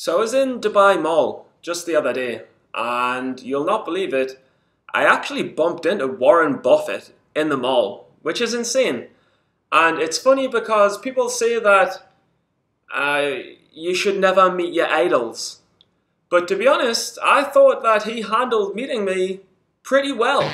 So I was in Dubai Mall just the other day, and you'll not believe it, I actually bumped into Warren Buffett in the mall, which is insane. And it's funny because people say that uh, you should never meet your idols. But to be honest, I thought that he handled meeting me pretty well.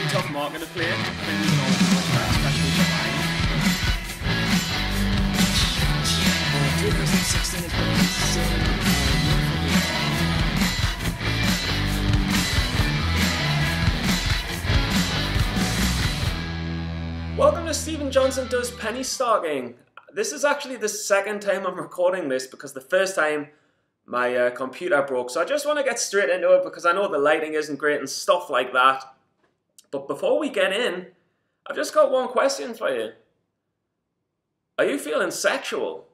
Tough market to play. I think we can all do much better, especially for 2016 has been insane. Welcome to Stephen Johnson Does PennyStocking. This is actually the second time I'm recording this because the first time my computer broke. So I just want to get straight into it because I know the lighting isn't great and stuff like that. But before we get in, I've just got one question for you. Are you feeling sexual?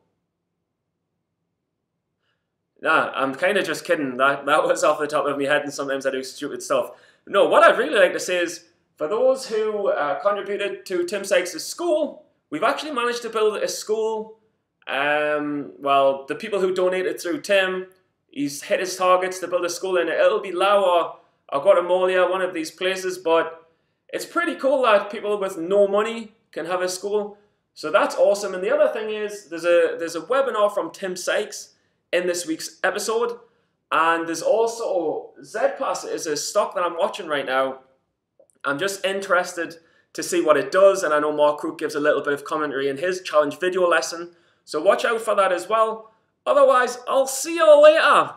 Nah, I'm kind of just kidding. That was off the top of my head, and sometimes I do stupid stuff. No, what I'd really like to say is, for those who contributed to Tim Sykes' school, we've actually managed to build a school. Well, the people who donated through Tim, he's hit his targets to build a school in it. It'll be Lao or Guatemala, one of these places, but it's pretty cool that people with no money can have a school. So that's awesome. And the other thing is, there's a webinar from Tim Sykes in this week's episode. And there's also ZPass is a stock that I'm watching right now. I'm just interested to see what it does. And I know Mark Crook gives a little bit of commentary in his challenge video lesson. So watch out for that as well. Otherwise, I'll see you all later.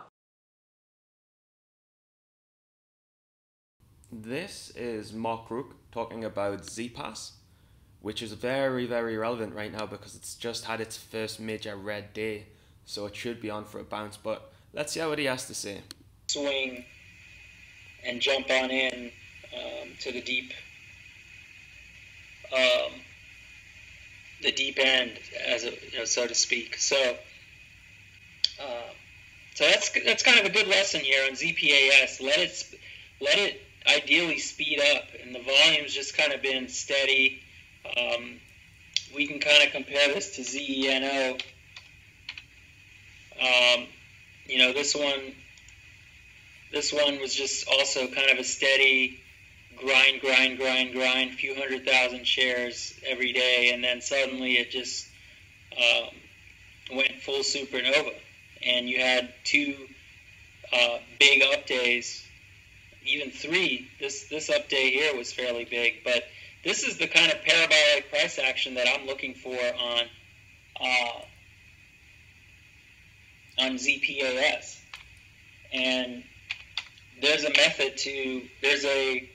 This is Mark Crook talking about ZPass, which is very, very relevant right now because it's just had its first major red day, so it should be on for a bounce. But let's see what he has to say. Swing and jump on in to the deep end, as so to speak. So that's kind of a good lesson here on ZPass. Let it ideally speed up, and the volume's just kind of been steady. We can kind of compare this to ZENO. This one was just also kind of a steady grind, few 100,000 shares every day, and then suddenly it just went full supernova, and you had two big up days. Even three. This up day here was fairly big, but this is the kind of parabolic price action that I'm looking for on ZPass. And there's a method to there's a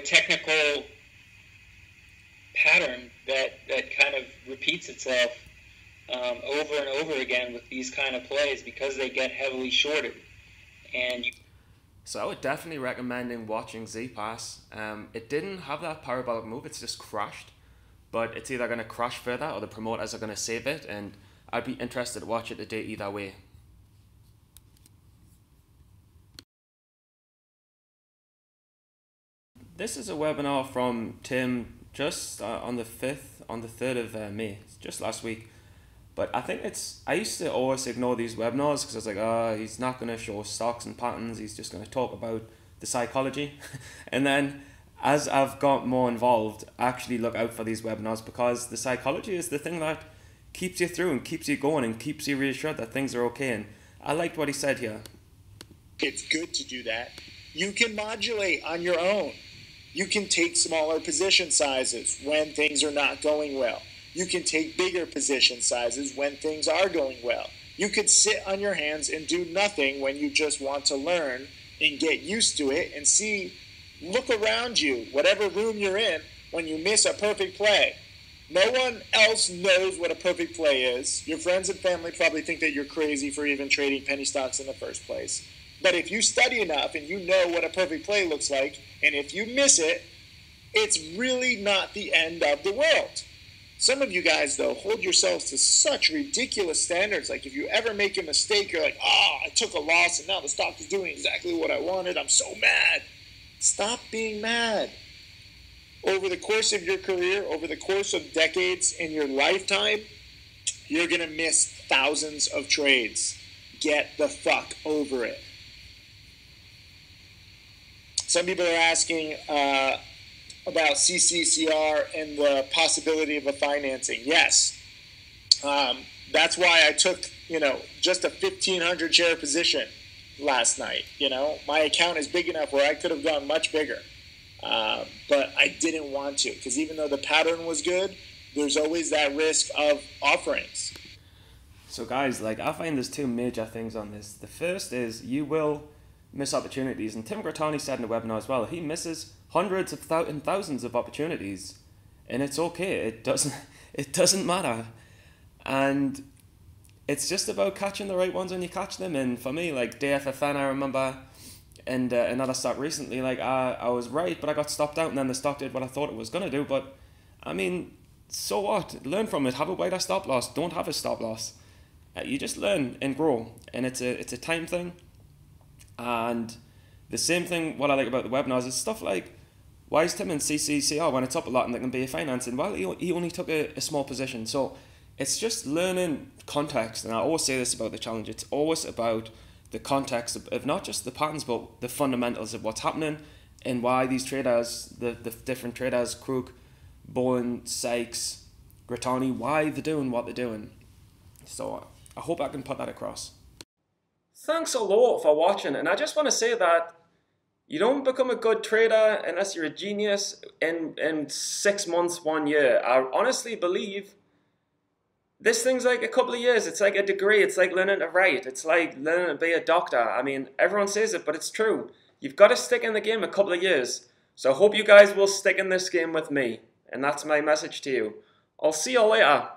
technical pattern that kind of repeats itself over and over again with these kind of plays because they get heavily shorted. So I would definitely recommend watching ZPass. It didn't have that parabolic move, it's just crashed. But it's either going to crash further or the promoters are going to save it, and I'd be interested to watch it today either way. This is a webinar from Tim just on the 3rd of May, just last week. But I think I used to always ignore these webinars because I was like, oh, he's not going to show stocks and patterns, he's just going to talk about the psychology. And then as I've got more involved, I actually look out for these webinars because the psychology is the thing that keeps you through and keeps you going and keeps you reassured that things are okay. And I liked what he said here. It's good to do that. You can modulate on your own. You can take smaller position sizes when things are not going well. You can take bigger position sizes when things are going well. You could sit on your hands and do nothing when you just want to learn and get used to it and look around you, whatever room you're in, when you miss a perfect play. No one else knows what a perfect play is. Your friends and family probably think that you're crazy for even trading penny stocks in the first place. But if you study enough and you know what a perfect play looks like, and if you miss it, it's really not the end of the world. Some of you guys, though, hold yourselves to such ridiculous standards. Like, if you ever make a mistake, you're like, oh, I took a loss and now the stock is doing exactly what I wanted. I'm so mad. Stop being mad. Over the course of your career, over the course of decades in your lifetime, you're going to miss thousands of trades. Get the fuck over it. Some people are asking about CCCR and the possibility of a financing. Yes. That's why I took, just a 1,500 share position last night. My account is big enough where I could have gone much bigger. But I didn't want to, because even though the pattern was good, there's always that risk of offerings. So guys, I find there's two major things on this. The first is you will miss opportunities, and Tim Grattani said in the webinar as well, he misses hundreds of thousands of opportunities, and it's okay. It doesn't matter, and it's just about catching the right ones when you catch them. And for me, DFFN, I remember, and another stock recently, I was right, but I got stopped out, and then the stock did what I thought it was gonna do. But I mean, so what? Learn from it. Have a wider stop loss. Don't have a stop loss. You just learn and grow, and it's a time thing. And the same thing, what I like about the webinars is stuff like, why is Tim in CCCR when it's up a lot and there can be a financing? Well, he only took a small position. So it's just learning context. And I always say this about the challenge. It's always about the context of not just the patterns, but the fundamentals of what's happening and why these traders, the different traders, Krug, Bowen, Sykes, Grattani, why they're doing what they're doing. So I hope I can put that across. Thanks a lot for watching, and I just want to say that you don't become a good trader unless you're a genius in 6 months, 1 year. I honestly believe this thing's like a couple of years. It's like a degree. It's like learning to write. It's like learning to be a doctor. I mean, everyone says it, but it's true. You've got to stick in the game a couple of years. So I hope you guys will stick in this game with me, and that's my message to you. I'll see you later.